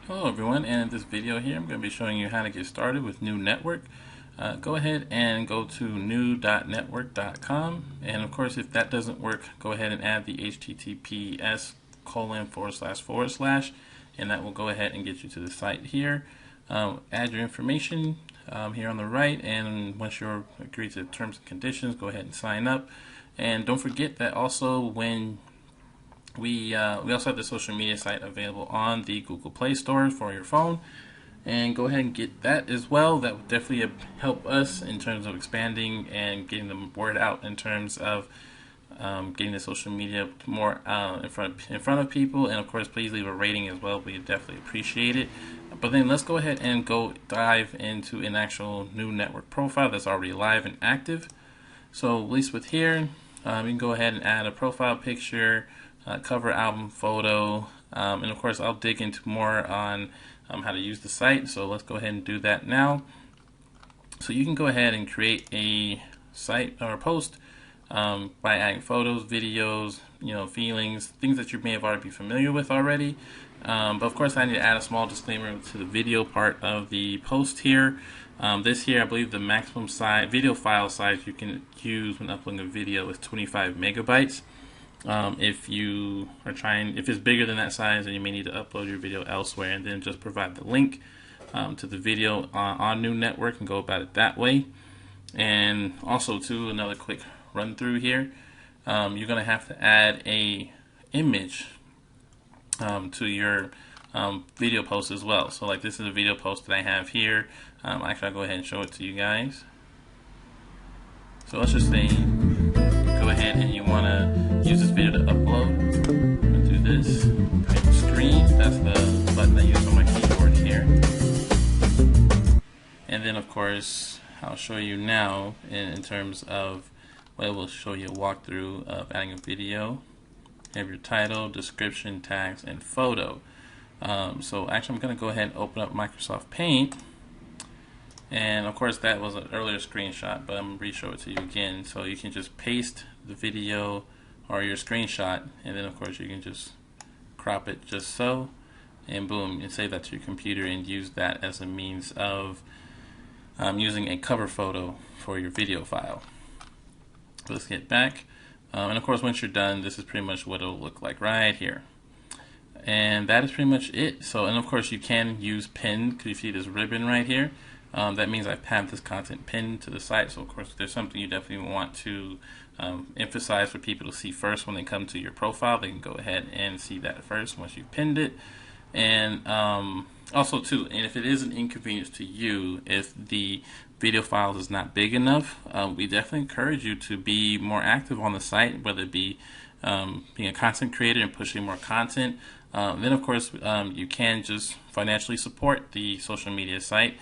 Hello everyone, and in this video here I'm going to be showing you how to get started with Nu.network. Go ahead and go to nu.network.com, and of course if that doesn't work, go ahead and add the https:// and that will go ahead and get you to the site here. Add your information here on the right, and once you're agreed to terms and conditions, go ahead and sign up. And don't forget that also when we also have the social media site available on the Google Play Store for your phone, and go ahead and get that as well. That would definitely help us in terms of expanding and getting the word out in terms of getting the social media more in front of people. And of course, please leave a rating as well. We definitely appreciate it. But then let's go ahead and go dive into an actual Nu.network profile that's already live and active. So at least with here, you can go ahead and add a profile picture, cover album photo, and of course I'll dig into more on how to use the site. So let's go ahead and do that now. So you can go ahead and create a site or a post by adding photos, videos, feelings, things that you may have already be familiar with already. But of course I need to add a small disclaimer to the video part of the post here. This here, I believe the maximum size, video file size you can use when uploading a video is 25 megabytes. If it's bigger than that size, then you may need to upload your video elsewhere, and then just provide the link to the video on Nu.network and go about it that way. And also, too, another quick run through here. You're going to have to add a image to your video post as well. So, like, this is a video post that I have here. Actually, I'll go ahead and show it to you guys. So let's just say go ahead and you want to use this video to upload. Do this. Type screen. That's the button I use on my keyboard here. And then, of course, I'll show you now in terms of what will show you a walkthrough of adding a video. You have your title, description, tags, and photo. So actually, I'm going to go ahead and open up Microsoft Paint. And of course that was an earlier screenshot, but I'm going to re-show it to you again. So you can just paste the video or your screenshot, and then of course you can just crop it just so, and boom, and save that to your computer and use that as a means of using a cover photo for your video file. Let's get back. And of course once you're done, this is pretty much what it'll look like right here. And that is pretty much it. So, and of course you can use pin, because you see this ribbon right here. That means I've had this content pinned to the site. So of course, if there's something you definitely want to emphasize for people to see first when they come to your profile, they can go ahead and see that first once you've pinned it. And also too, and if it is an inconvenience to you, if the video file is not big enough, we definitely encourage you to be more active on the site, whether it be being a content creator and pushing more content. Then of course you can just financially support the social media site.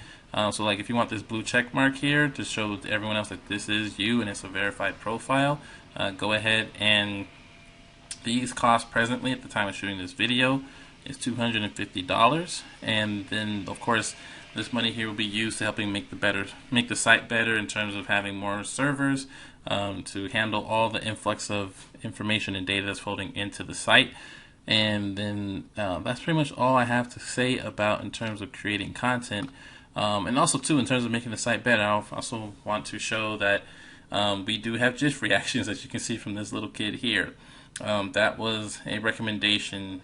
So like if you want this blue check mark here to show to everyone else that this is you and it's a verified profile, go ahead, and these cost presently at the time of shooting this video is $250. And then of course this money here will be used to helping make the site better in terms of having more servers to handle all the influx of information and data that's flowing into the site. And then that's pretty much all I have to say about in terms of creating content. And also too, in terms of making the site better, I also want to show that we do have GIF reactions, as you can see from this little kid here. That was a recommendation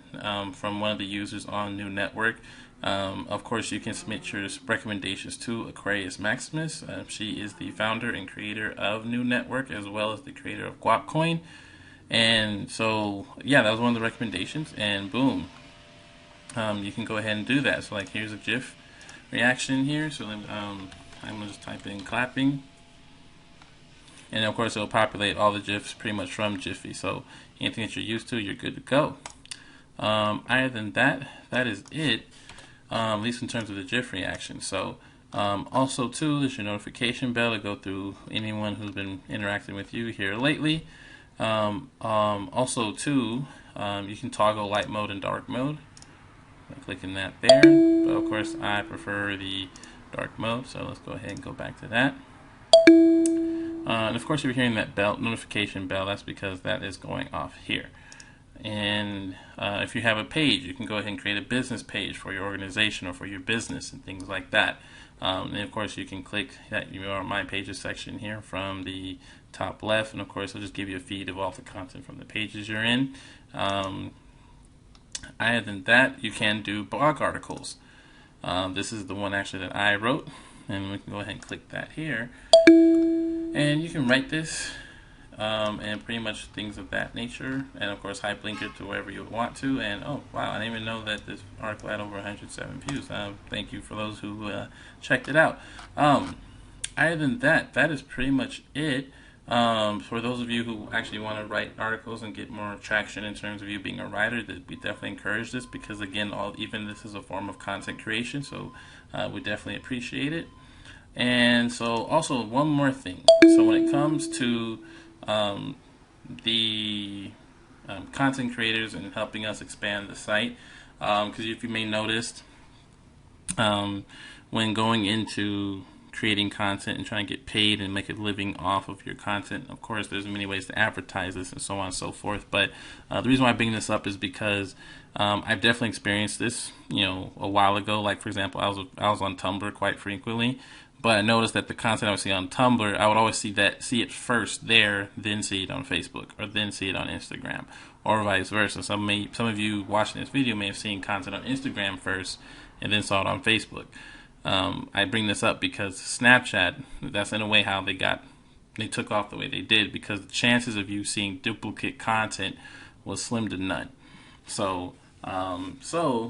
from one of the users on Nu.network. Of course, you can submit your recommendations to Aquarius Maximus. She is the founder and creator of Nu.network, as well as the creator of Guapcoin. And so, yeah, that was one of the recommendations, and boom, you can go ahead and do that. So like, here's a GIF reaction here. So I'm going to just type in clapping, and of course it'll populate all the GIFs pretty much from Jiffy. So anything that you're used to, you're good to go. Other than that, that is it, at least in terms of the GIF reaction. So also too, there's your notification bell to go through anyone who's been interacting with you here lately. Also too, you can toggle light mode and dark mode by clicking that there, but of course I prefer the dark mode, so let's go ahead and go back to that. And of course, you're hearing that bell, notification bell, that's because that is going off here. And if you have a page, you can go ahead and create a business page for your organization or for your business and things like that. And of course, you can click that your My Pages section here from the top left, and of course, it'll just give you a feed of all the content from the pages you're in. Other than that, you can do blog articles. This is the one actually that I wrote, and we can go ahead and click that here. And you can write this and pretty much things of that nature, and of course hyperlink it to wherever you want to. And oh wow, I didn't even know that this article had over 107 views. Thank you for those who checked it out. Other than that, that is pretty much it. For those of you who actually want to write articles and get more traction in terms of you being a writer, that we definitely encourage this, because again, even this is a form of content creation, so we definitely appreciate it. And so also one more thing. So when it comes to the content creators and helping us expand the site, because if you may notice, when going into creating content and trying to get paid and make a living off of your content, of course there's many ways to advertise this and so on and so forth, but the reason why I bring this up is because I've definitely experienced this a while ago. Like for example, I was on Tumblr quite frequently, but I noticed that the content I would see on Tumblr, I would always see it first there, then see it on Facebook, or then see it on Instagram, or vice versa. Some of you watching this video may have seen content on Instagram first and then saw it on Facebook. I bring this up because Snapchat, that's in a way how they took off the way they did, because the chances of you seeing duplicate content was slim to none. So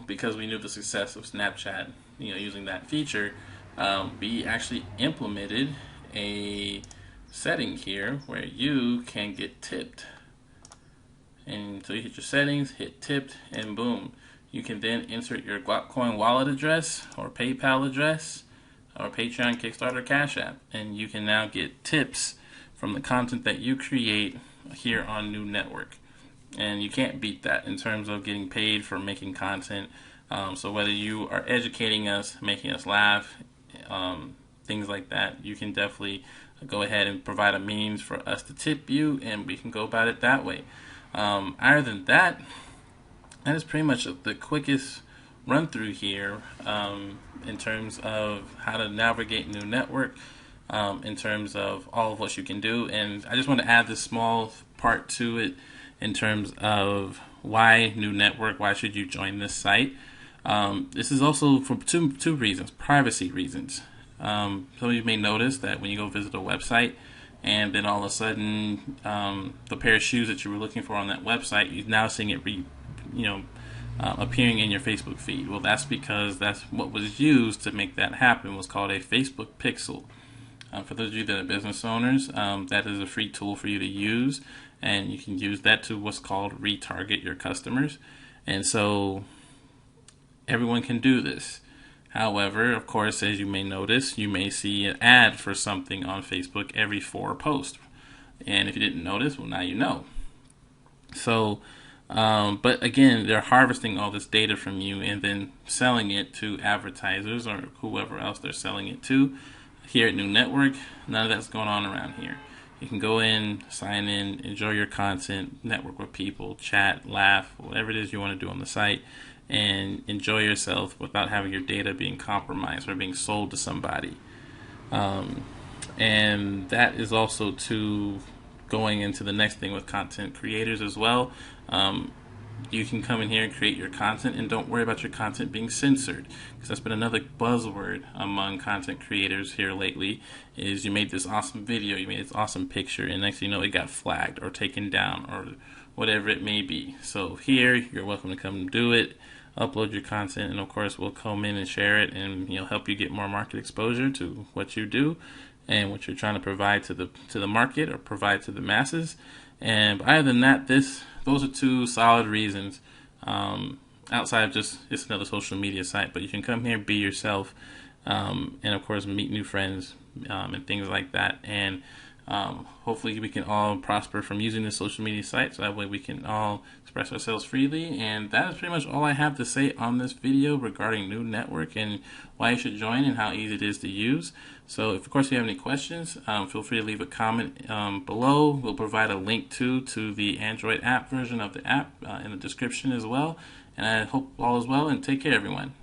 because we knew the success of Snapchat, using that feature, we actually implemented a setting here where you can get tipped. And so you hit your settings, hit tipped, and boom. You can then insert your Guapcoin wallet address or PayPal address or Patreon, Kickstarter, Cash App, and you can now get tips from the content that you create here on Nu.network. And you can't beat that in terms of getting paid for making content. So whether you are educating us, making us laugh, things like that, you can definitely go ahead and provide a means for us to tip you, and we can go about it that way. Other than that, that is pretty much the quickest run through here in terms of how to navigate Nu.network, in terms of all of what you can do. And I just want to add this small part to it in terms of why Nu.network, why should you join this site. This is also for two reasons: privacy reasons. Some of you may notice that when you go visit a website, and then all of a sudden the pair of shoes that you were looking for on that website, you're now seeing it appearing in your Facebook feed. Well, that's because that's what was used to make that happen, was called a Facebook pixel. For those of you that are business owners, that is a free tool for you to use, and you can use that to what's called retarget your customers. And so everyone can do this. However, of course, as you may notice, you may see an ad for something on Facebook every 4 posts. And if you didn't notice, well, now you know. So, but again, they're harvesting all this data from you and then selling it to advertisers or whoever else they're selling it to. Here at Nu.network, none of that's going on around here. You can go in, sign in, enjoy your content, network with people, chat, laugh, whatever it is you want to do on the site, and enjoy yourself without having your data being compromised or being sold to somebody. And that is also to going into the next thing with content creators as well. You can come in here and create your content, and don't worry about your content being censored, because that's been another buzzword among content creators here lately, is you made this awesome video, you made this awesome picture, and next thing you know, it got flagged or taken down or whatever it may be. So here, you're welcome to come and do it, upload your content, and of course we'll come in and share it and help you get more market exposure to what you do and what you're trying to provide to the market or provide to the masses. And other than that, those are two solid reasons, outside of just it's another social media site. But you can come here, be yourself, and of course meet new friends and things like that. And Hopefully we can all prosper from using this social media site, so that way we can all express ourselves freely. And that is pretty much all I have to say on this video regarding Nu.network and why you should join and how easy it is to use. So if of course you have any questions, feel free to leave a comment below. We'll provide a link to the Android app version of the app in the description as well. And I hope all is well, and take care everyone.